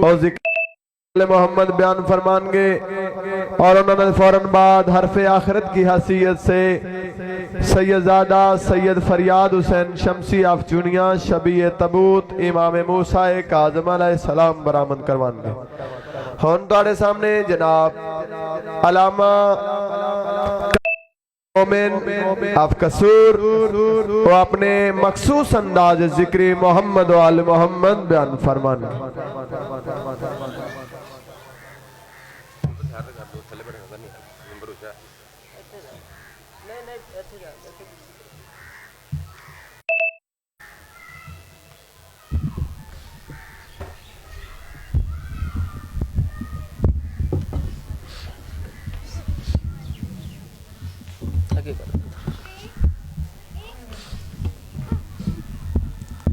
اور ذکر محمد بیان فرمان گے، اور انہوں نے فوراً بعد حرف آخرت کی حیثیت سے سیدزادہ سید فریاد حسین شمسی آف چونیاں شبیہ تبوت امام موسیٰ کاظم علیہ السلام برآمد کروان گے۔ ہون تاڑے سامنے جناب علامہ مومن آف قصور وہ اپنے مخصوص انداز ذکری محمد و آل محمد بیان فرمان گے۔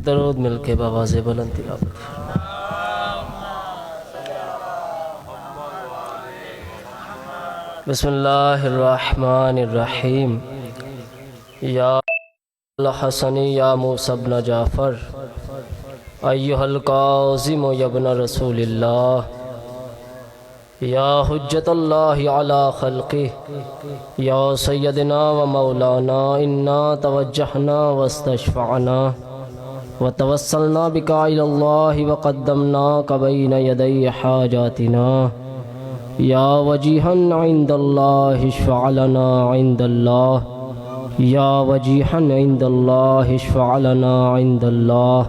درود مل کے بآواز بلند تلاوت۔ بسم اللہ الرحمن الرحیم۔ یا الحسن یا موسیٰ بن جعفر ایہا القاظم یا ابن رسول اللہ یا حجت اللہ علی خلقہ یا سیدنا و مولانا انا توجہنا واستشفعنا وتوسلنا بک الی اللہ وقدمناک بین یدی حاجاتنا یا وجیہا عند اللہ اشفع لنا عند اللہ یا وجیہا عند اللہ اشفع لنا عند اللہ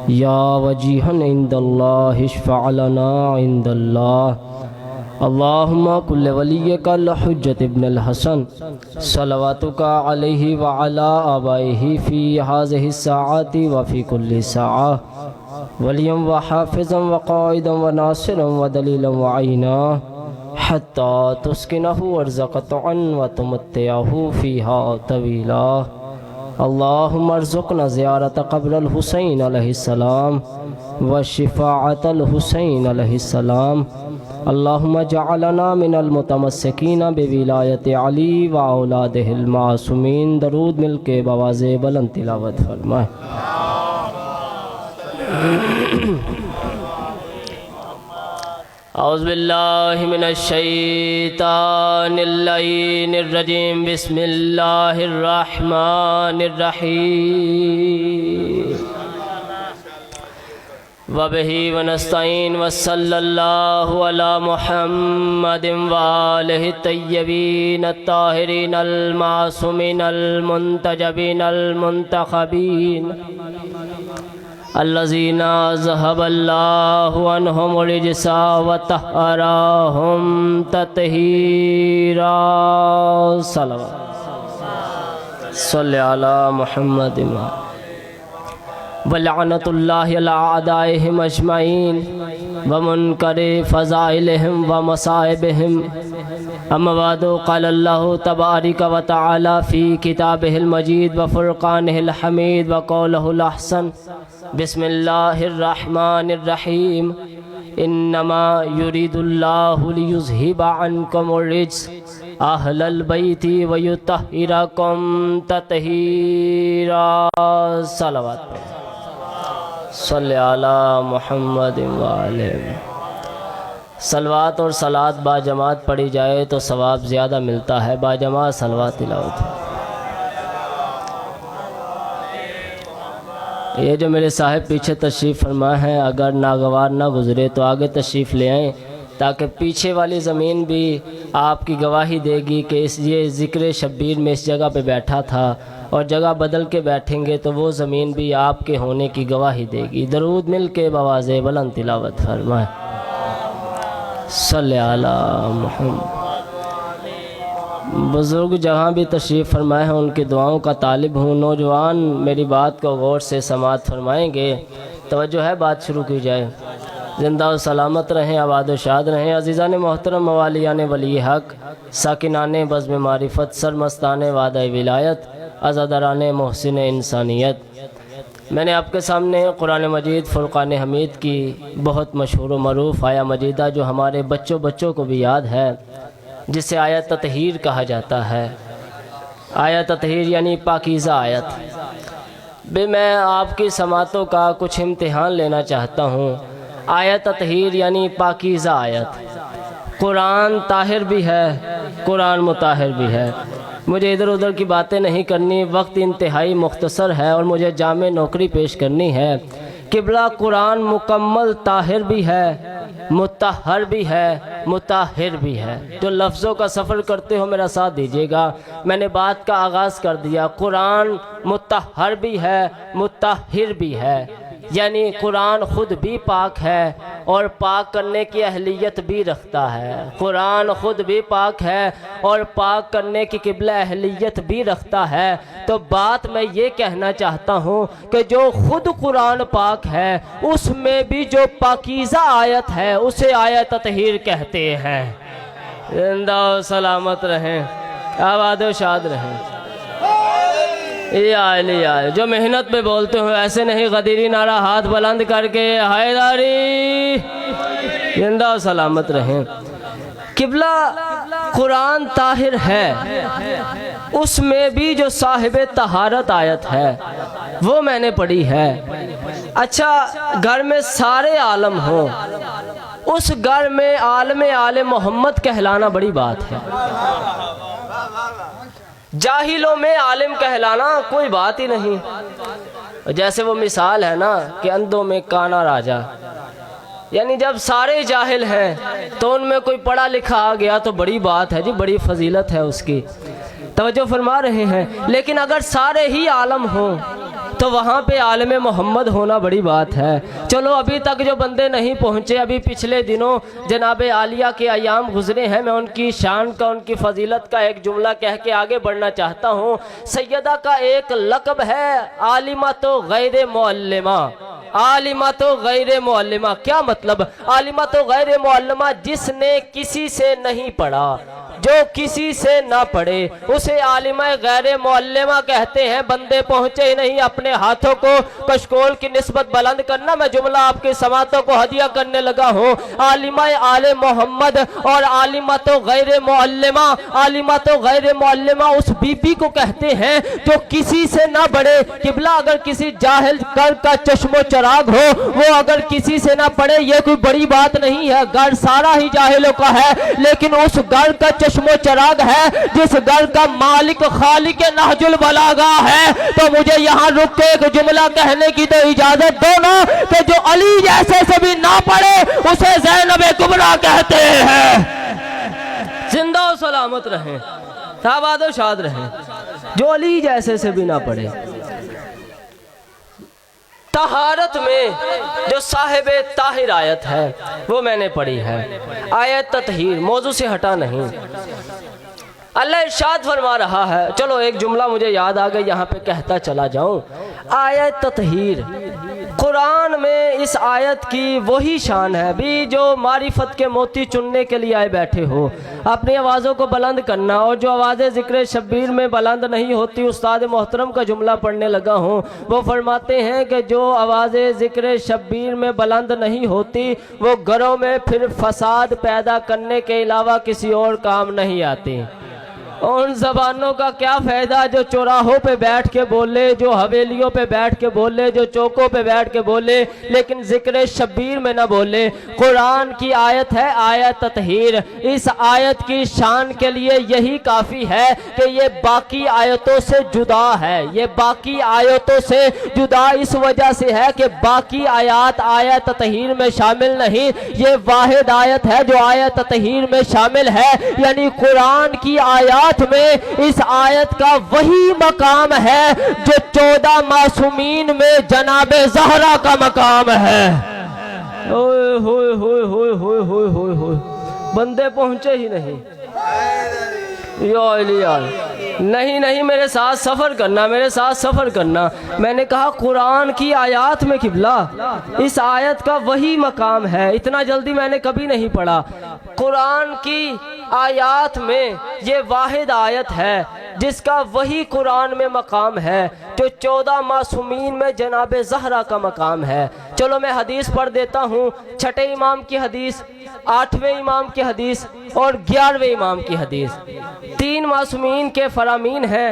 یا وجیہا عند اللہ اشفع لنا عند اللہ۔ اللہم کل ولیک الحجت ابن الحسن صلواتک علیہ وعلا آبائہ فی ہذہ الساعات وفی کل ساعہ ولیم وحافظا وقائدا وناصرا ودلیلا وعینا حتی تسکنہ ارزقطعا وتمتعہ فیہا طویلا۔ اللہم ارزقنا زیارت قبر الحسین علیہ السلام وشفاعت الحسین علیہ السلام۔ اللہم جعلنا من المتمسکین بولایت علی و اولادہ المعصومین۔ درود مل کے بآواز بلند تلاوت فرمائیں۔ اعوذ باللہ من الشیطان اللعین الرجیم۔ بسم اللہ الرحمن الرحیم۔ وبہ ونستعین وصلی اللہ علی محمد وآلہ الطیبین الطاہرین المعصومین المنتجبین المنتخبین الذین ذہب اللہ عنہم الرجس وطہرہم تطہیرا۔ صلوات صلی علی محمد ولعنت اللہ علی اعدائہم اجمعین ومنکر فضائلہم ومصائبہم۔ اما بعد قال اللہ تبارک وتعالی فی کتابہ المجید وفرقانہ الحمید وقولہ الاحسن۔ بسم اللہ الرحمن الرحیم۔ انما یرید اللہ لیذہب عنکم الرجس اہل البیت ویطہرکم تطہیرا۔ صلوات صلی علی محمد وآلہ۔ صلوات اور صلاۃ باجماعت پڑھی جائے تو ثواب زیادہ ملتا ہے۔ باجماعت صلوات تلاوت۔ یہ جو میرے صاحب پیچھے تشریف فرما ہے، اگر ناگوار نہ گزرے تو آگے تشریف لے آئیں، تاکہ پیچھے والی زمین بھی آپ کی گواہی دے گی کہ یہ ذکر شبیر میں اس جگہ پہ بیٹھا تھا، اور جگہ بدل کے بیٹھیں گے تو وہ زمین بھی آپ کے ہونے کی گواہی دے گی۔ درود مل کے بآواز بلند تلاوت فرمائیں۔ صلی علی محمد۔ بزرگ جہاں بھی تشریف فرمائے ہیں ان کی دعاؤں کا طالب ہوں۔ نوجوان میری بات کو غور سے سماعت فرمائیں گے۔ توجہ ہے، بات شروع کی جائے۔ زندہ و سلامت رہیں، آباد و شاد رہیں۔ عزیزان محترم، موالیان ولی حق، ساکنان بزم معرفت، سرمستان وعدہ ولایت، عزاداران محسن انسانیت، میں نے آپ کے سامنے قرآن مجید فرقان حمید کی بہت مشہور و معروف آیہ مجیدہ جو ہمارے بچوں کو بھی یاد ہے، جسے آیت تطہیر کہا جاتا ہے۔ آیت تطہیر یعنی پاکیزہ آیت۔ میں آپ کی سماعتوں کا کچھ امتحان لینا چاہتا ہوں۔ آیت تطہیر یعنی پاکیزہ آیت۔ قرآن طاہر بھی ہے، قرآن مطہر بھی ہے۔ مجھے ادھر ادھر کی باتیں نہیں کرنی، وقت انتہائی مختصر ہے اور مجھے جامع نوکری پیش کرنی ہے۔ قبلہ قرآن مکمل طاہر بھی ہے، مطہر بھی ہے، مطہر بھی ہے۔ جو لفظوں کا سفر کرتے ہو میرا ساتھ دیجیے گا۔ میں نے بات کا آغاز کر دیا، قرآن مطہر بھی ہے، مطہر بھی ہے، یعنی قرآن خود بھی پاک ہے اور پاک کرنے کی اہلیت بھی رکھتا ہے۔ قرآن خود بھی پاک ہے اور پاک کرنے کی قبلہ اہلیت بھی رکھتا ہے۔ تو بات میں یہ کہنا چاہتا ہوں کہ جو خود قرآن پاک ہے اس میں بھی جو پاکیزہ آیت ہے اسے آیت تطہیر کہتے ہیں۔ زندہ و سلامت رہیں، آباد و شاد رہیں۔ جو محنت پہ بولتے ہو ایسے نہیں، غدیری نعرہ ہاتھ بلند کر کے حیداری، زندہ و سلامت رہیں۔ قبلہ قرآن طاہر ہے، اس میں بھی جو صاحب طہارت آیت ہے وہ میں نے پڑھی ہے۔ اچھا، گھر میں سارے عالم ہوں، اس گھر میں عالم آل محمد کہلانا بڑی بات ہے۔ جاہلوں میں عالم کہلانا کوئی بات ہی نہیں۔ جیسے وہ مثال ہے نا کہ اندھوں میں کانا راجا، یعنی جب سارے جاہل ہیں تو ان میں کوئی پڑھا لکھا آ گیا تو بڑی بات ہے جی، بڑی فضیلت ہے اس کی، توجہ فرما رہے ہیں۔ لیکن اگر سارے ہی عالم ہوں تو وہاں پہ عالم محمد ہونا بڑی بات ہے۔ چلو ابھی تک جو بندے نہیں پہنچے، ابھی پچھلے دنوں جناب عالیہ کے ایام گزرے ہیں، میں ان کی شان کا، ان کی فضیلت کا ایک جملہ کہہ کے آگے بڑھنا چاہتا ہوں۔ سیدہ کا ایک لقب ہے عالمہ تو غیر معلمہ، عالمہ تو غیر معلمہ۔ کیا مطلب؟ عالمہ تو غیر معلمہ، جس نے کسی سے نہیں پڑھا، جو کسی سے نہ پڑھے اسے عالمہ غیر معلمہ کہتے ہیں۔ بندے پہنچے ہی نہیں، اپنے ہاتھوں کو کشکول کی نسبت بلند کرنا، میں جملہ آپ کی سماعتوں کو ہدیہ کرنے لگا ہوں۔ عالمہ آل محمد اور عالمہ تو غیر معلمہ، عالمہ تو غیر معلمہ اس بی بی کو کہتے ہیں جو کسی سے نہ پڑھے۔ قبلہ اگر کسی جاہل گھر کا چشم و چراغ ہو، وہ اگر کسی سے نہ پڑھے یہ کوئی بڑی بات نہیں ہے۔ گھر سارا ہی جاہلوں کا ہے، لیکن اس گھر کا چشم و چراغ ہے جس گھر کا مالک خالق نہج البلاغہ ہے۔ تو مجھے یہاں رک کے ایک جملہ کہنے کی تو اجازت دو نا کہ جو علی جیسے سے بھی نہ پڑھے اسے زینب کبریٰ کہتے ہیں۔ زندہ و سلامت رہیں، آباد و شاد رہیں۔ جو علی جیسے سے بھی نہ پڑھے۔ طہارت میں جو صاحب طاہر آیت ہے وہ میں نے پڑھی ہے، آیت تطہیر، موضوع سے ہٹا نہیں۔ اللہ ارشاد فرما رہا ہے، چلو ایک جملہ مجھے یاد آ گیا یہاں پہ کہتا چلا جاؤں۔ آیت تطہیر، قرآن میں اس آیت کی وہی شان ہے بھی جو معرفت کے موتی چننے کے لیے آئے بیٹھے ہو، اپنی آوازوں کو بلند کرنا، اور جو آوازیں ذکر شبیر میں بلند نہیں ہوتی، استاد محترم کا جملہ پڑھنے لگا ہوں، وہ فرماتے ہیں کہ جو آوازیں ذکر شبیر میں بلند نہیں ہوتی وہ گھروں میں پھر فساد پیدا کرنے کے علاوہ کسی اور کام نہیں آتی۔ ان زبانوں کا کیا فائدہ جو چوراہوں پہ بیٹھ کے بولے، جو حویلیوں پہ بیٹھ کے بولے، جو چوکوں پہ بیٹھ کے بولے، لیکن ذکر شبیر میں نہ بولے۔ قرآن کی آیت ہے آیت تطہیر، اس آیت کی شان کے لیے یہی کافی ہے کہ یہ باقی آیتوں سے جدا ہے۔ یہ باقی آیتوں سے جدا اس وجہ سے ہے کہ باقی آیات آیت تطہیر میں شامل نہیں، یہ واحد آیت ہے جو آیت تطہیر میں شامل ہے، یعنی قرآن کی آیات میں اس آیت کا وہی مقام ہے جو 14 معصومین میں جناب زہرا کا مقام ہے۔ ہوئے ہوئے ہوئے ہوئے ہوئے ہوئے ہوئے ہوئے، بندے پہنچے ہی نہیں۔ نہیں نہیں، میرے ساتھ سفر کرنا، میرے ساتھ سفر کرنا۔ میں نے کہا قرآن کی آیات میں قبلہ اس آیت کا وہی مقام ہے، اتنا جلدی میں نے کبھی نہیں پڑھا۔ قرآن کی آیات میں یہ واحد آیت ہے جس کا وہی قرآن میں مقام ہے جو 14 معصومین میں جناب زہرا کا مقام ہے۔ چلو میں حدیث پڑھ دیتا ہوں، 6 امام کی حدیث، 8ویں امام کی حدیث اور 11ویں امام کی حدیث۔ 3 معصومین کے فرامین ہیں،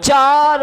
4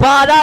12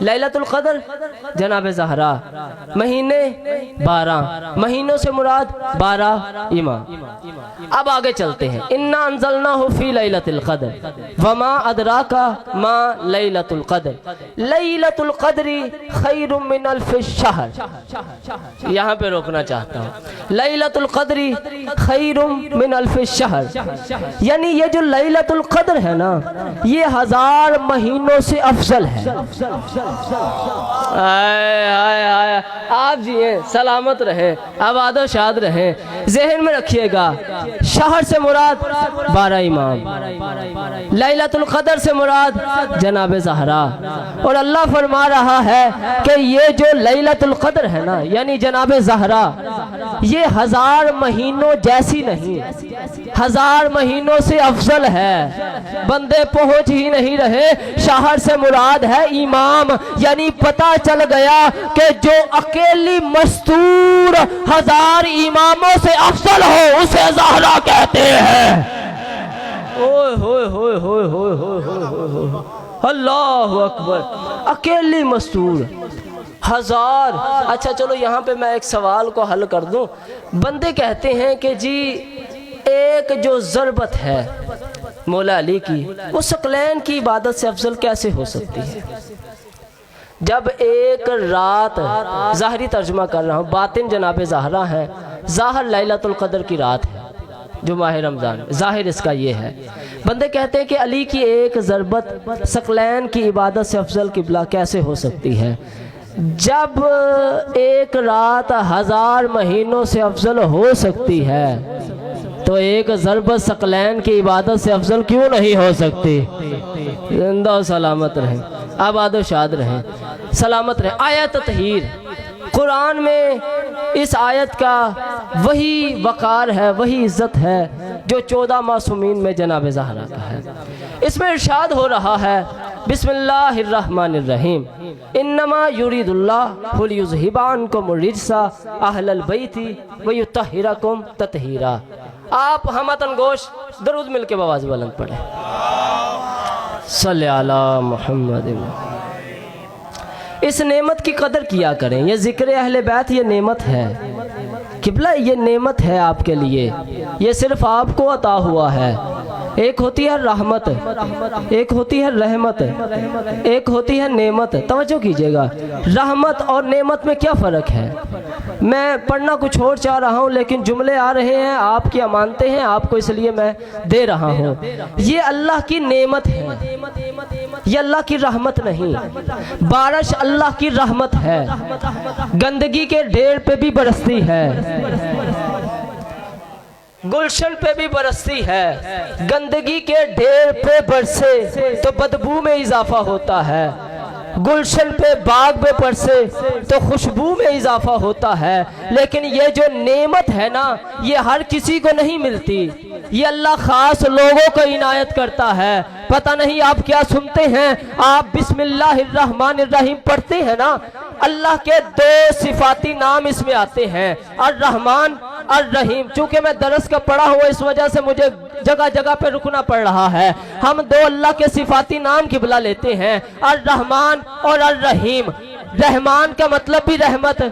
لیلۃ القدر جناب زہرا، مہینے 12، مہینوں سے مراد 12 امام۔ اب آگے چلتے ہیں، انا انزلناہ فی لیلۃ القدر وما ادراک ما لیلۃ القدر لیلۃ القدر خیر من الف الشہر۔ یہاں پہ روکنا چاہتا ہوں، لیلۃ القدر خیر من الف الشہر، یعنی یہ جو لیلۃ القدر ہے نا یہ 1000 مہینوں سے افضل ہے۔ آپ جیئے، سلامت رہیں، آباد و شاد رہیں۔ ذہن میں رکھیے گا، شہر سے مراد 12 امام، لیلۃ القدر سے مراد جناب زہرا، اور اللہ فرما رہا ہے کہ یہ جو لیلۃ القدر ہے نا یعنی جناب زہرا یہ 1000 مہینوں جیسی نہیں، 1000 مہینوں سے افضل ہے۔ بندے پہنچ ہی نہیں رہے، شہر سے مراد ہے امام، یعنی پتہ چل گیا کہ جو اکیلی مستور 1000 اماموں سے افضل ہو اسے زہرا کہتے ہیں۔ اوئے ہوئے ہوئے ہوئے ہوئے ہوئے، اللہ اکبر، اکیلی مستور 1000۔ اچھا چلو یہاں پہ میں ایک سوال کو حل کر دوں۔ بندے کہتے ہیں کہ جی ایک جو ضربت ہے مولا علی کی وہ ثقلین کی عبادت سے افضل کیسے ہو سکتی ہے؟ جب ایک رات، ظاہری ترجمہ کر رہا ہوں، باطن جناب زہرا ہے، ظاہر لیلۃ القدر کی رات ہے جو ماہ رمضان، ظاہر اس کا یہ ہے۔ بندے کہتے ہیں کہ علی کی ایک ضربت ثقلین کی عبادت سے افضل قبلہ کیسے ہو سکتی ہے؟ جب ایک رات 1000 مہینوں سے افضل ہو سکتی ہے تو ایک ضربت ثقلین کی عبادت سے افضل کیوں نہیں ہو سکتی؟ زندہ و سلامت رہیں، آباد و شاد رہیں، سلامت رہیں۔ آیت تطہیر، قرآن میں اس آیت کا وہی وقار ہے، وہی عزت ہے جو 14 معصومین میں جناب زہرا کا ہے۔ اس میں ارشاد ہو رہا ہے، بسم اللہ الرحمن الرحیم، انما یرید اللہ لیذھب عنکم الرجس اہل البیت ویطہرکم تطہیرا۔ آپ ہمتن گوش درود مل کے بآواز بلند پڑھیں، صلی علی محمد۔ اس نعمت کی قدر کیا کریں، یہ ذکر اہل بیت یہ نعمت ہے قبلہ، یہ نعمت ہے آپ کے لیے، یہ صرف آپ کو عطا ہوا ہے۔ ایک ہوتی ہے رحمت، ایک ہوتی ہے رحمت، ایک ہوتی ہے نعمت۔ توجہ کیجئے گا، رحمت اور نعمت میں کیا فرق ہے؟ میں پڑھنا کچھ اور چاہ رہا ہوں لیکن جملے آ رہے ہیں، آپ کی امانتیں ہیں، آپ کو اس لیے میں دے رہا ہوں۔ یہ اللہ کی نعمت ہے، یہ اللہ کی رحمت نہیں۔ بارش اللہ کی رحمت ہے، گندگی کے ڈھیر پہ بھی برستی ہے، گلشن پہ بھی برستی ہے۔ گندگی کے ڈھیر پہ برسے تو بدبو میں اضافہ ہوتا ہے، گلشن پہ باغ پہ برسے تو خوشبو میں اضافہ ہوتا ہے۔ لیکن یہ جو نعمت ہے نا یہ ہر کسی کو نہیں ملتی، یہ اللہ خاص لوگوں کو عنایت کرتا ہے۔ پتہ نہیں آپ کیا سنتے ہیں، آپ بسم اللہ الرحمن الرحیم پڑھتے ہیں نا، اللہ کے 2 صفاتی نام اس میں آتے ہیں، الرحمن الرحیم۔ چونکہ میں درس کا پڑھا ہوا اس وجہ سے مجھے جگہ جگہ پہ رکنا پڑ رہا ہے۔ ہم 2 اللہ کے صفاتی نام قبلہ لیتے ہیں، الرحمن اور الرحیم۔ رحمان کا مطلب بھی رحمت،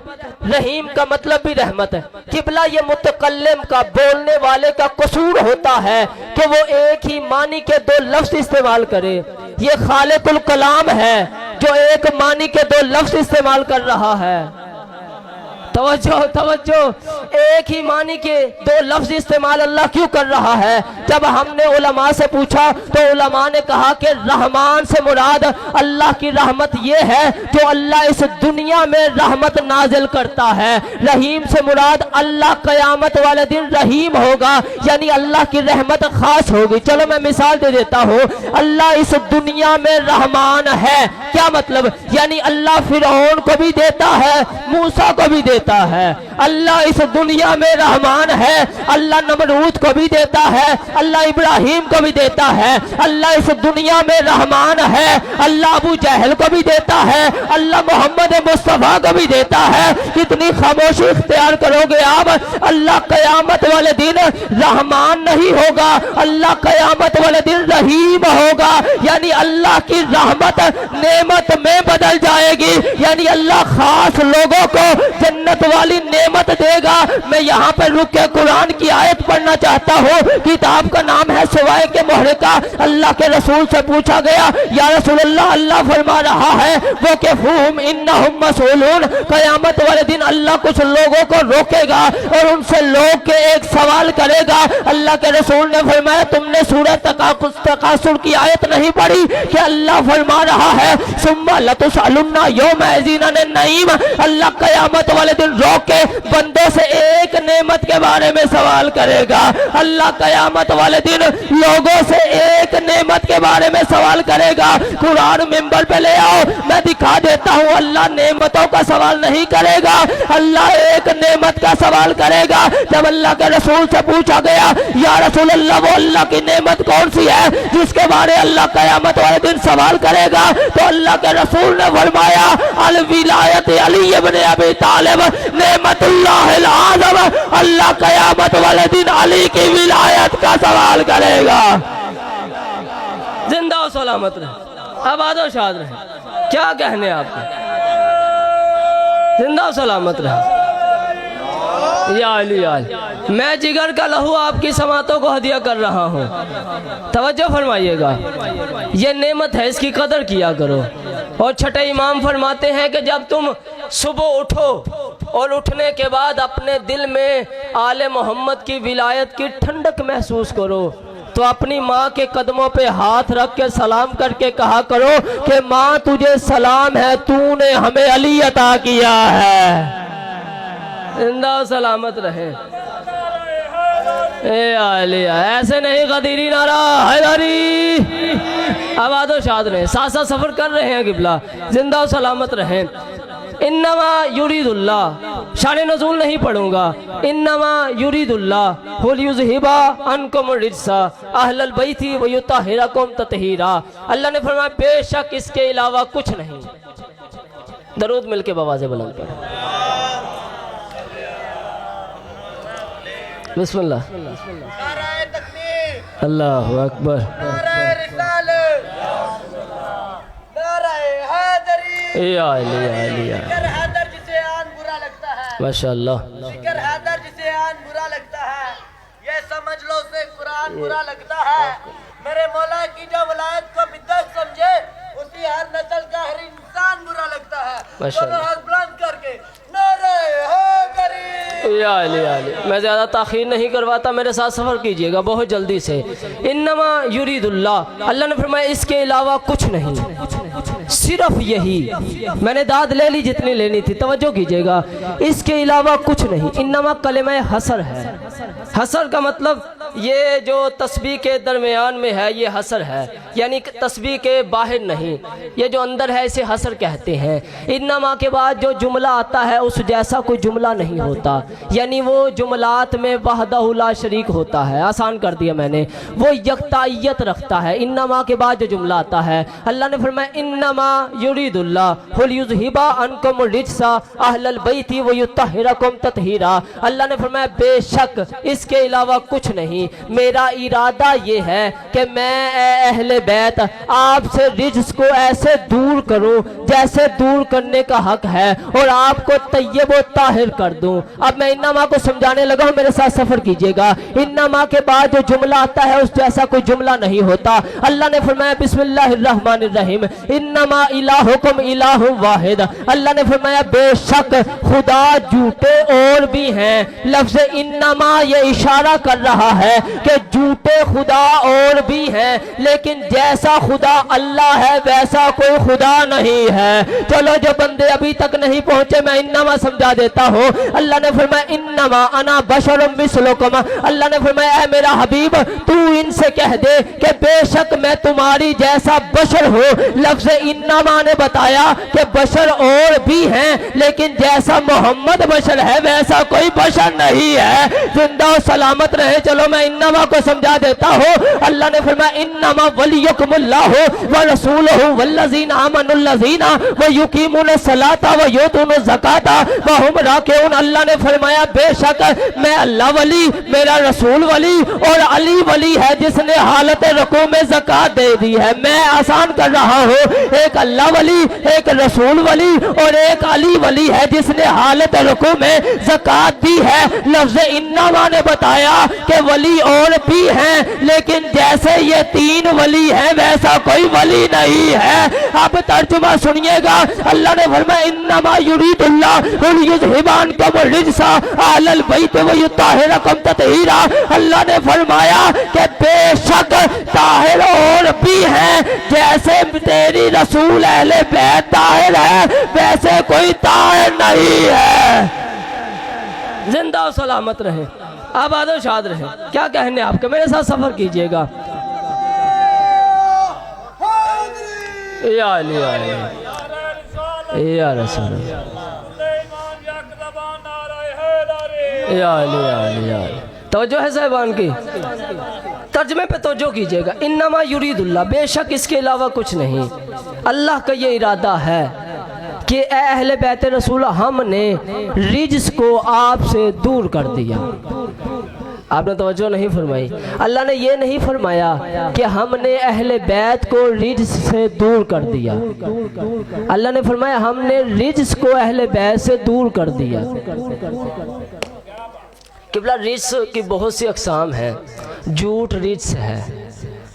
رحیم کا مطلب بھی رحمت۔ قبلہ یہ متکلم کا، بولنے والے کا قصور ہوتا ہے کہ وہ ایک ہی معنی کے 2 لفظ استعمال کرے۔ یہ خالق الکلام ہے جو ایک معنی کے 2 لفظ استعمال کر رہا ہے۔ توجہ توجہ، ایک ہی معنی کے 2 لفظ استعمال اللہ کیوں کر رہا ہے؟ جب ہم نے علماء سے پوچھا تو علماء نے کہا کہ رحمان سے مراد اللہ کی رحمت یہ ہے جو اللہ اس دنیا میں رحمت نازل کرتا ہے، رحیم سے مراد اللہ قیامت والے دن رحیم ہوگا، یعنی اللہ کی رحمت خاص ہوگی۔ چلو میں مثال دے دیتا ہوں، اللہ اس دنیا میں رحمان ہے، کیا مطلب؟ یعنی اللہ فرعون کو بھی دیتا ہے، موسیٰ کو بھی دیتا ہے، اللہ اس دنیا میں رحمان ہے، اللہ نمرود کو بھی دیتا ہے، اللہ ابراہیم کو بھی دیتا ہے، اللہ اس دنیا میں رحمان ہے، اللہ ابو جہل کو بھی دیتا ہے، اللہ محمد مصطفیٰ کو بھی دیتا ہے۔ کتنی خاموشی اختیار کرو گے آپ؟ اللہ قیامت والے دن رحمان نہیں ہوگا، اللہ قیامت والے دن رحیم ہوگا، یعنی اللہ کی رحمت نعمت میں بدل جائے گی، یعنی اللہ خاص لوگوں کو جنت والی نعمت دے گا۔ میں یہاں پر رک کے قرآن کی آیت پڑھنا چاہتا ہوں، کتاب کا نام ہے سوائے کے محرقہ۔ اللہ کے رسول سے پوچھا گیا یا رسول اللہ، اللہ فرما رہا ہے وہ کہ فہم انہم مسئولون، قیامت والے دن اللہ کچھ لوگوں کو روکے گا اور ان سے لوگ کے ایک سوال کرے گا۔ اللہ کے رسول نے فرمایا تم نے سورہ تکاثر کی آیت نہیں پڑھی کہ اللہ فرما رہا ہے ثم لتسألن یومئذ عن النعیم، اللہ قیامت والے دن روک کے بندوں سے ایک نعمت کے بارے میں سوال کرے گا۔ اللہ قیامت والے دن لوگوں سے ایک نعمت کے بارے میں سوال کرے گا۔ قرآن ممبر پہ لے آؤ، میں دکھا دیتا ہوں اللہ نعمتوں کا سوال نہیں کرے گا، اللہ ایک نعمت کا سوال کرے گا۔ جب اللہ کے رسول سے پوچھا گیا یا رسول اللہ وہ اللہ کی نعمت کون سی ہے جس کے بارے اللہ قیامت والے دن سوال کرے گا، تو اللہ کے رسول نے فرمایا الولایت علی ابن ابی طالب نعمت اللہ العظم، اللہ قیامت والے دن علی کی ولایت کا سوال کرے گا۔ زندہ و سلامت رہے، آباد و شاد رہے، کیا کہنے آپ کو؟ زندہ و سلامت رہے۔ یا علی یا علی، میں جگر کا لہو آپ کی سماعتوں کو ہدیہ کر رہا ہوں، توجہ فرمائیے گا، یہ نعمت ہے، اس کی قدر کیا کرو۔ اور چھٹے امام فرماتے ہیں کہ جب تم صبح اٹھو اور اٹھنے کے بعد اپنے دل میں آل محمد کی ولایت کی ٹھنڈک محسوس کرو تو اپنی ماں کے قدموں پہ ہاتھ رکھ کے سلام کر کے کہا کرو کہ ماں تجھے سلام ہے، تو نے ہمیں علی عطا کیا ہے۔ زندہ و سلامت رہے۔ اے علیہ ایسے نہیں، غدیری نعرہ حیدری، آباد و شاد رہے، ساتھ ساتھ سفر کر رہے ہیں قبلہ، زندہ و سلامت رہیں۔ انما یرید اللہ، شان نزول نہیں پڑھوں گا، انما یرید اللہ لیذہب عنکم الرجس اہل البیت ویطہرکم تطہیرا، اللہ نے فرمایا بے شک اس کے علاوہ کچھ نہیں۔ درود مل کے بآواز بلند پڑھیں۔ بسم اللہ، اللہ اکبر، یا علی یا علی، جسے آن برا لگتا ہے، ماشاءاللہ، ذکر حیدر جسے آن برا لگتا ہے، یہ سمجھ لو سے قرآن برا لگتا ہے۔ میرے مولا کی جو ولایت کو بدعت سمجھے اسی ہر نسل کا ہر انسان برا لگتا ہے۔ دونوں ہاتھ بلند کر کے نعرہ حیدری، یا علی یا علی، میں زیادہ تاخیر نہیں کرواتا، میرے ساتھ سفر کیجئے گا بہت جلدی سے۔ انما یرید اللہ، اللہ نے فرمایا اس کے علاوہ کچھ نہیں، صرف یہی، میں نے داد لے لی جتنی لینی تھی، توجہ کیجئے گا، اس کے علاوہ کچھ نہیں۔ انما کلمہ حصر ہے، حصر کا مطلب یہ جو تسبیح کے درمیان میں ہے یہ حصر ہے، یعنی تسبیح کے باہر نہیں، یہ جو اندر ہے اسے حصر کہتے ہیں۔ انما کے بعد جو جملہ آتا ہے اس جیسا کوئی جملہ نہیں ہوتا، یعنی وہ جملات میں وحدہ لا شریک ہوتا ہے، آسان کر دیا میں نے، وہ یکتائیت رکھتا ہے۔ انما کے بعد جو جملہ آتا ہے، اللہ نے فرمایا انما یرید اللہ لیذہب عنکم الرجس اہل البیت ویطہرکم تطہیرا، اللہ نے فرمایا بے شک اس کے علاوہ کچھ نہیں، میرا ارادہ یہ ہے کہ میں اے اہل بیت آپ سے رجس کو ایسے دور کروں جیسے دور کرنے کا حق ہے، اور آپ کو طیب و طاہر کر دوں۔ اب میں انما کو سمجھانے لگا ہوں، میرے ساتھ سفر کیجئے گا۔ انما کے بعد جو جملہ آتا ہے اس جیسا کوئی جملہ نہیں ہوتا۔ اللہ نے فرمایا بسم اللہ الرحمن الرحیم، انما الہکم الہ واحد، اللہ نے فرمایا بے شک خدا جھوٹے اور بھی ہیں۔ لفظ انما یہ اشارہ کر رہا ہے ہے کہ جھوٹے خدا اور بھی ہیں لیکن جیسا خدا اللہ ہے ویسا کوئی خدا نہیں ہے۔ چلو جو بندے ابھی تک نہیں پہنچے میں انما سمجھا دیتا ہوں۔ اللہ نے فرمایا انما انا بشر مثلکم، اللہ نے فرمایا اے میرا حبیب تو ان سے کہہ دے کہ بے شک میں تمہاری جیسا بشر ہوں۔ لفظ انما نے بتایا کہ بشر اور بھی ہیں لیکن جیسا محمد بشر ہے ویسا کوئی بشر نہیں ہے۔ زندہ و سلامت رہے۔ چلو میں انما کو سمجھا دیتا ہوں۔ اللہ نے فرمایا انما ولیکم اللہ ورسولہ والذین آمنوا الذین ویقیمون الصلاۃ ویؤتون الزکاۃ وہم راکعون، اللہ نے فرمایا بے شک میں اللہ ولی، میرا رسول ولی اور علی ولی ہے جس نے حالت رکوع میں زکات دے دی ہے۔ میں آسان کر رہا ہوں، ایک اللہ ولی، ایک رسول ولی اور ایک علی ولی ہے جس نے حالت رکوع میں زکات دی ہے۔ لفظ انما نے بتایا کہ ولی اور بھی ہیں لیکن جیسے یہ تین ولی ہیں ویسا کوئی ولی نہیں ہے۔ اب ترجمہ سنیے گا۔ اللہ نے فرمایا انما یرید اللہ لیذھب عنکم الرجس اہل البیت ویطہرکم تطہیرا، اللہ نے فرمایا کہ بے شک طاہر اور بھی ہیں جیسے تیری رسول اہل بیت طاہر ہے ویسے کوئی طاہر نہیں ہے۔ زندہ و سلامت رہیں، آباد و شاد رہیں۔ کیا کہنے آپ کے، میرے ساتھ سفر کیجئے گا۔ یا علی یا رسول اللہ، یا علی یا علی۔ توجہ ہے صاحبان کی، ترجمے پہ توجہ کیجئے گا۔ انما یرید اللہ، بے شک اس کے علاوہ کچھ نہیں، اللہ کا یہ ارادہ ہے کہ اے اہل بیت رسول ہم نے رجس کو آپ سے دور کر دیا۔ آپ نے توجہ نہیں فرمائی۔ اللہ نے یہ نہیں فرمایا کہ ہم نے اہل بیت کو رجس سے دور کر دیا، اللہ نے فرمایا ہم نے رجس کو اہل بیت سے دور کر دیا۔ قبلہ رجس کی بہت سی اقسام ہیں۔ جھوٹ رجس ہے،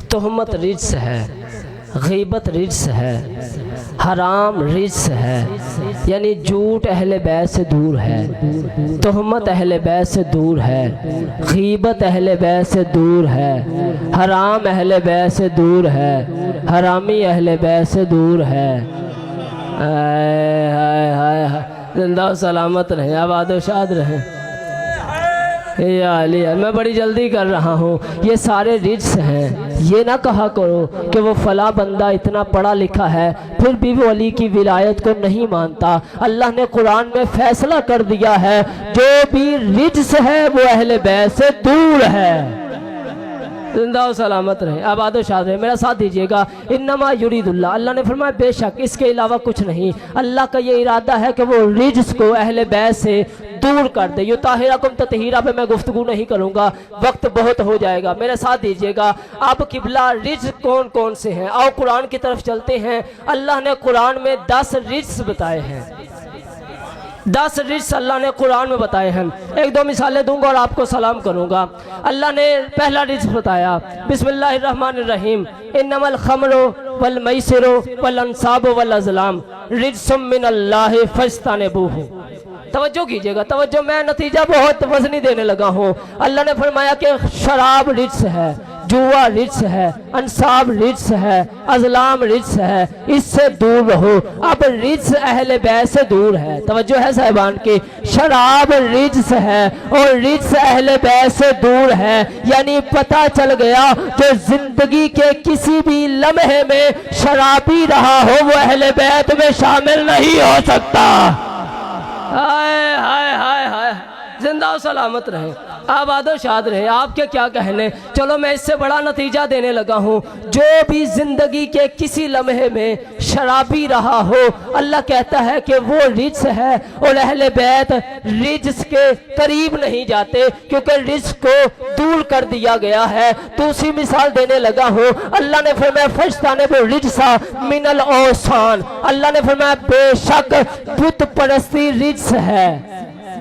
تہمت رجس ہے، غیبت رجس ہے، حرام رجس ہے، یعنی جھوٹ اہل بیت سے دور ہے، تہمت اہل بیت سے دور ہے، غیبت اہل بیت سے دور ہے، حرام اہل بیت سے دور ہے، حرامی اہل بیت سے دور ہے۔ زندہ و سلامت رہیں، آباد و شاد رہیں۔ یا علی، میں بڑی جلدی کر رہا ہوں۔ یہ سارے رجس ہیں۔ یہ نہ کہا کرو کہ وہ فلاں بندہ اتنا پڑھا لکھا ہے پھر بھی وہ علی کی ولایت کو نہیں مانتا۔ اللہ نے قرآن میں فیصلہ کر دیا ہے جو بھی رجس ہے وہ اہل بیت سے دور ہے۔ زندہ و سلامت رہے، آباد و شاد رہے، میرا ساتھ دیجئے گا۔ انما یرید اللہ، اللہ نے فرمایا بے شک اس کے علاوہ کچھ نہیں، اللہ کا یہ ارادہ ہے کہ وہ رجس کو اہل بیت سے دور کر دے۔ یطہرکم تطہیرا پہ میں گفتگو نہیں کروں گا، وقت بہت ہو جائے گا، میرے ساتھ دیجئے گا۔ اب قبلہ رجس کون کون سے ہیں؟ آؤ قرآن کی طرف چلتے ہیں۔ اللہ نے قرآن میں 10 رجس بتائے ہیں، 10 رجس اللہ نے قرآن میں بتائے ہیں۔ ایک دو مثالیں دوں گا اور آپ کو سلام کروں گا۔ اللہ نے پہلا رجس بتایا، بسم اللہ الرحمن الرحیم، انما الخمر والمیسر والانصاب والازلام رجس من اللہ فاجتنبوہ۔ توجہ کیجئے گا، توجہ، میں نتیجہ بہت وزنی دینے لگا ہوں۔ اللہ نے فرمایا کہ شراب رجس ہے، جوا رجس ہے، انصاب رجس ہے، ازلام رجس ہے، اس سے دور رہو۔ اب رجس اہل بیت سے دور ہے، توجہ ہے صاحبان کی، شراب رجس ہے اور رجس اہل بیت سے دور ہے، یعنی پتہ چل گیا جو زندگی کے کسی بھی لمحے میں شرابی رہا ہو وہ اہل بیت میں شامل نہیں ہو سکتا۔ ہائے ہائے ہائے ہائے، زندہ و سلامت رہیں، آباد و شاد رہے۔ آپ کے کیا کہنے، چلو میں اس سے بڑا نتیجہ دینے لگا ہوں۔ جو بھی زندگی کے کسی لمحے میں شرابی رہا ہو، اللہ کہتا ہے کہ وہ رجس ہے، اور اہل بیت رجس کے قریب نہیں جاتے کیونکہ رجس کو دور کر دیا گیا ہے۔ دوسری مثال دینے لگا ہوں، اللہ نے فرمایا فاجتنبوا الرجس من الاوثان، اللہ نے فرمایا بے شک بت پرستی رجس ہے۔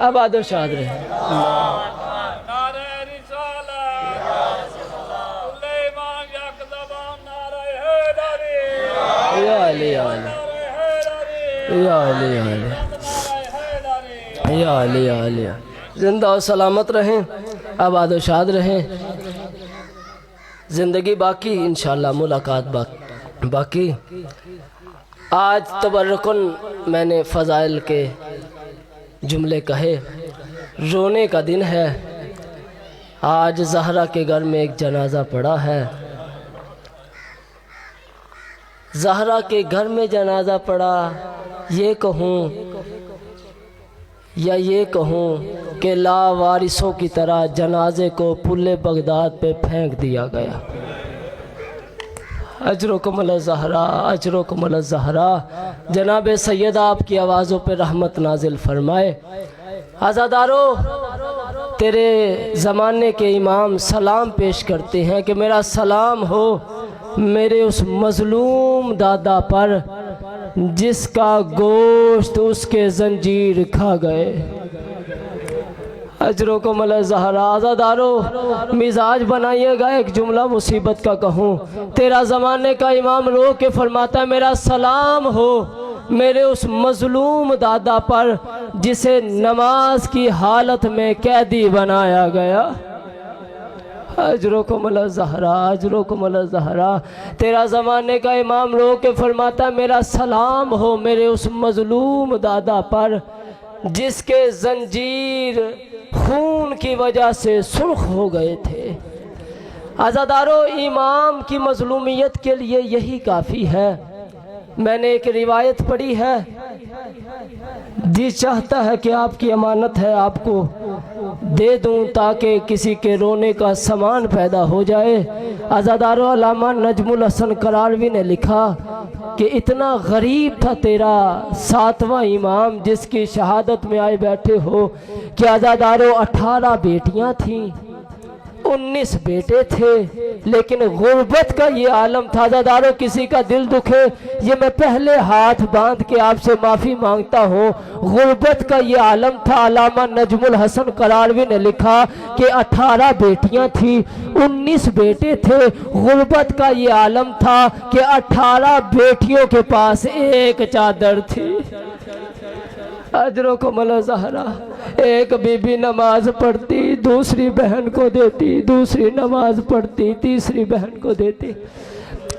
آباد و شاد رہے نعرہ رسالت سلیمان یکزبان نعرہ حیدری یا علی یا علی یا علی یا علی یا علی یا علی زندہ و سلامت رہیں آباد و شاد رہیں زندگی باقی انشاءاللہ ملاقات باقی آج تبرکن میں نے فضائل کے جملے کہے رونے کا دن ہے آج زہرا کے گھر میں ایک جنازہ پڑا ہے زہرا کے گھر میں جنازہ پڑا یہ کہوں یا یہ کہوں کہ لاوارثوں کی طرح جنازے کو پل بغداد پہ پھینک دیا گیا اجرکم الزہرا اجرکم الزہرا جناب سید آپ کی آوازوں پہ رحمت نازل فرمائے عزادارو تیرے زمانے کے امام سلام پیش کرتے ہیں کہ میرا سلام ہو میرے اس مظلوم دادا پر جس کا گوشت اس کے زنجیر کھا گئے اجرکم الزہرا عزادارو مزاج بنائیے گا ایک جملہ مصیبت کا کہوں تیرا زمانے کا امام رو کے فرماتا ہے میرا سلام ہو میرے اس مظلوم دادا پر جسے نماز کی حالت میں قیدی بنایا گیا اجرکم الزہرا اجرکم الزہرا تیرا زمانے کا امام رو کے فرماتا ہے میرا سلام ہو میرے اس مظلوم دادا پر جس کے زنجیر خون کی وجہ سے سرخ ہو گئے تھے عزادارو امام کی مظلومیت کے لیے یہی کافی ہے میں نے ایک روایت پڑھی ہے جی چاہتا ہے کہ آپ کی امانت ہے آپ کو دے دوں تاکہ کسی کے رونے کا سامان پیدا ہو جائے عزادارو علامہ نجم الحسن کراروی نے لکھا کہ اتنا غریب تھا تیرا ساتواں امام جس کی شہادت میں آئے بیٹھے ہو کہ عزادارو 18 بیٹیاں تھیں 19 بیٹے تھے لیکن غربت کا یہ عالم تھا عزادارو کسی کا دل دکھے یہ میں پہلے ہاتھ باندھ کے آپ سے معافی مانگتا ہوں غربت کا یہ عالم تھا علامہ نجم الحسن کراروی نے لکھا کہ 18 بیٹیاں تھیں 19 بیٹے تھے غربت کا یہ عالم تھا کہ 18 بیٹیوں کے پاس ایک چادر تھی اجرکم الزہرا ایک بی بی نماز پڑھتی دوسری بہن کو دیتی دوسری نماز پڑھتی تیسری بہن کو دیتی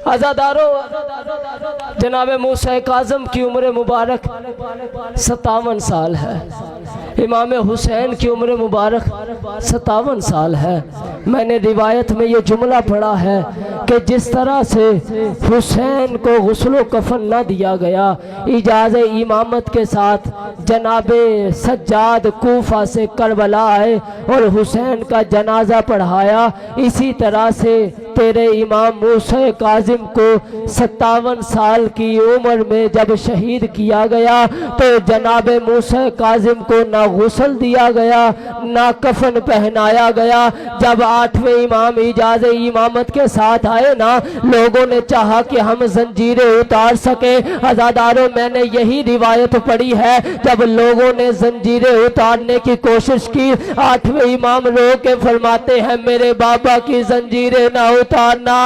عزادارو جناب موسیٰ کاظم کی عمر مبارک 57 سال ہے امام حسین کی عمر مبارک 57 سال ہے میں نے روایت میں یہ جملہ پڑھا ہے کہ جس طرح سے حسین کو غسل و کفن نہ دیا گیا اجازت امامت کے ساتھ جناب سجاد کوفہ سے کربلا آئے اور حسین کا جنازہ پڑھایا اسی طرح سے تیرے امام موسیٰ کاظم کو 57 سال کی عمر میں جب شہید کیا گیا تو جناب موسیٰ کاظم کو نہ غسل دیا گیا نہ کفن پہنایا گیا جب 8ویں امام اجازت امامت کے ساتھ آئے نا لوگوں نے چاہا کہ ہم زنجیریں اتار سکیں عزاداروں میں نے یہی روایت پڑھی ہے جب لوگوں نے زنجیریں اتارنے کی کوشش کی 8ویں امام رو کے فرماتے ہیں میرے بابا کی زنجیریں نہ اتارنا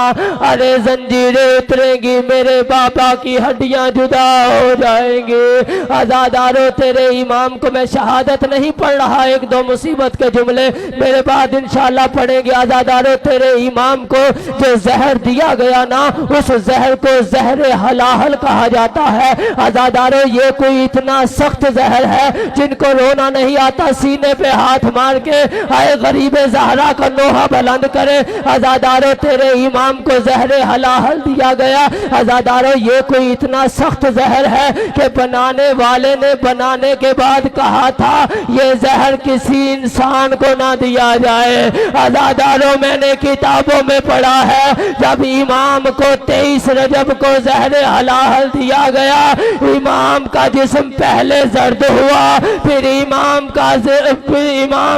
ارے زنجیریں اتریں گی میرے بابا کی ہڈیاں جدا ہو جائیں گی عزاداروں تیرے امام کو میں شہادت نہیں پڑھ رہا ایک دو مصیبت کے جملے میرے بعد انشاءاللہ پڑھیں گے عزاداروں تیرے امام کو جو زہر دیا گیا نا اس زہر کو زہر حلاحل کہا جاتا ہے عزاداروں یہ کوئی اتنا سخت زہر ہے جن کو رونا نہیں آتا سینے پہ ہاتھ مار کے آئے غریب زہرا کا نوحہ بلند کرے عزاداروں تیرے امام کو زہر حلاحل دیا گیا عزاداروں یہ کوئی اتنا سخت زہر ہے کہ بنانے والے نے بنانے کے بعد کہا تھا یہ زہر کسی انسان کو نہ دیا جائے عزاداروں میں نے کتابوں میں پڑھا ہے جب امام کو 23 رجب کو زہر حلال دیا گیا، امام کا جسم پہلے زرد ہوا، پھر امام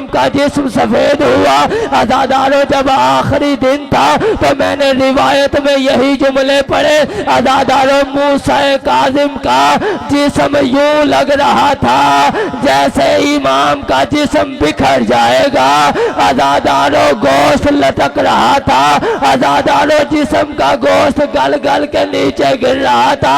کا جسم سفید ہوا۔ عزادارو جب آخری دن تھا تو میں نے روایت میں یہی جملے پڑھے، عزادارو موسیٰ کاظم کا جسم یوں لگ رہا تھا جیسے امام کا جسم بکھر جائے گا، عزادارو گوشت لٹک رہا تھا، عزادارو جسم کا گوشت گل گل کے نیچے گر رہا تھا۔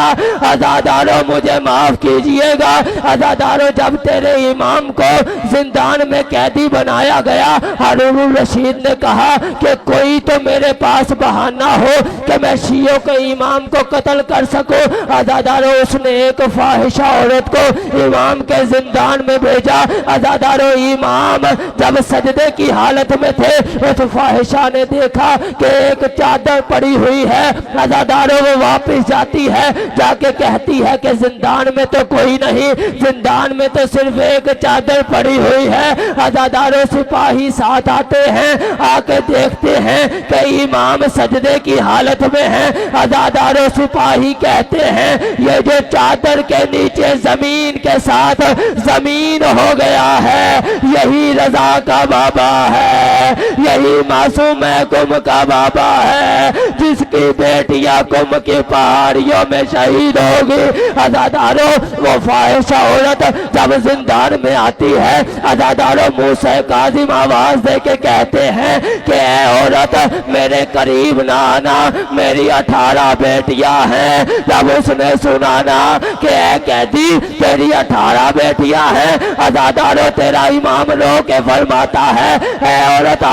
عزادارو مجھے معاف کیجئے گا، عزادارو جب تیرے امام کو زندان میں قیدی بنایا گیا، ہارون الرشید نے کہا کہ کوئی تو میرے پاس بہانہ ہو کہ میں شیعوں کے امام کو قتل کر سکوں۔ عزادارو اس نے ایک فاحشہ عورت کو امام کے زندان میں بھیجا۔ عزادارو امام جب سجدے کی حالت میں تھے، اس فاحشہ نے دیکھا کہ ایک چادر پڑی ہوئی ہے۔ عزادارو وہ واپس جاتی ہے، جا کے کہتی ہے کہ زندان میں تو کوئی نہیں، زندان میں تو صرف ایک چادر پڑی ہوئی ہے۔ عزادارو سپاہی ساتھ آتے ہیں، آ کے دیکھتے ہیں کہ امام سجدے کی حالت میں ہیں۔ عزادارو سپاہی کہتے ہیں یہ جو چادر کے نیچے زمین کے ساتھ زمین ہو گیا ہے، یہی رضا کا بابا ہے، یہی معصوم کم کا بابا ہے، جس کی بیٹیاں کم کی پہاڑیوں میں شہید ہوگی۔ عزادارو وہ فاحشہ عورت جب زندان میں آتی ہے، عزادارو موسیٰ کاظم آواز دے کے کہتے ہیں کہ اے عورت میرے قریب نہ آنا، میری 18 بیٹیاں ہیں۔ جب اس نے سنا نا کہ اے قیدی تیری 18 بیٹیاں ہیں، عزادارو تیرا امام رو کے فرماتا ہے اے عورت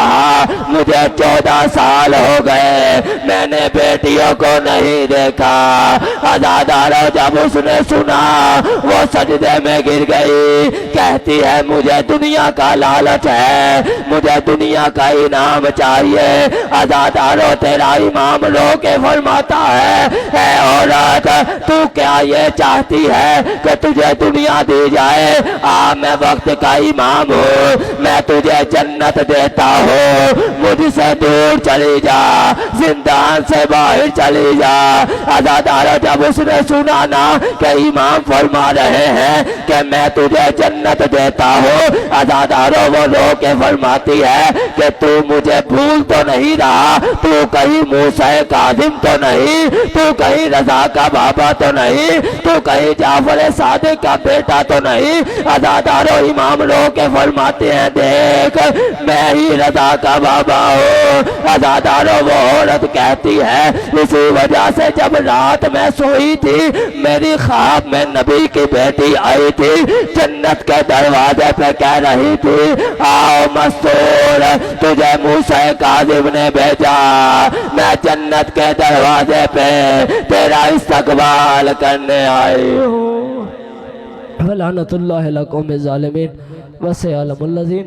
مجھے 14 سال ہو گئے، میں نے بیٹیوں کو نہیں دیکھا۔ عزادارو جب اس نے سنا وہ سجدے میں گر گئی، کہتی ہے مجھے دنیا کا لالچ ہے، مجھے دنیا کا انعام چاہیے۔ عزادارو تیرا امام رو کے فرماتا ہے اے عورت تو کیا یہ چاہتی ہے کہ تجھے دنیا دی جائے؟ میں وقت کا امام ہوں، میں تجھے جنت دیتا ہوں، مجھ سے دور چلی جا، زندان سے باہر چلی جا۔ عزادارو جب اس نے سنا نا کہ امام فرما رہے ہیں کہ میں تجھے جنت دیتا ہوں، عزادارو وہ رو کے فرماتی ہے کہ تو مجھے بھول تو نہیں رہا، تو کہیں موسیٰ کاظم تو نہیں، تو کہیں رضا کا بابا تو نہیں، تو کہیں جعفر صادق کا بیٹا تو نہیں۔ عزادارو امام رو کے فرماتے ہیں دیکھ میں ہی رضا کا بابا ہوں۔ عزادارو وہ عورت کہتی ہے اسی وجہ سے جب رات میں سوئی تھی میری خواب میں نبی کی بیٹی آئی تھی، جنت کے دروازے پہ کہہ رہی تھی آؤ مستور تجھے موسیٰ کاظم نے بھیجا، میں جنت کے دروازے پہ تیرا استقبال کرنے آئی ہوں۔ لعنت اللہ علی القوم الظالمین وسيعلم الذين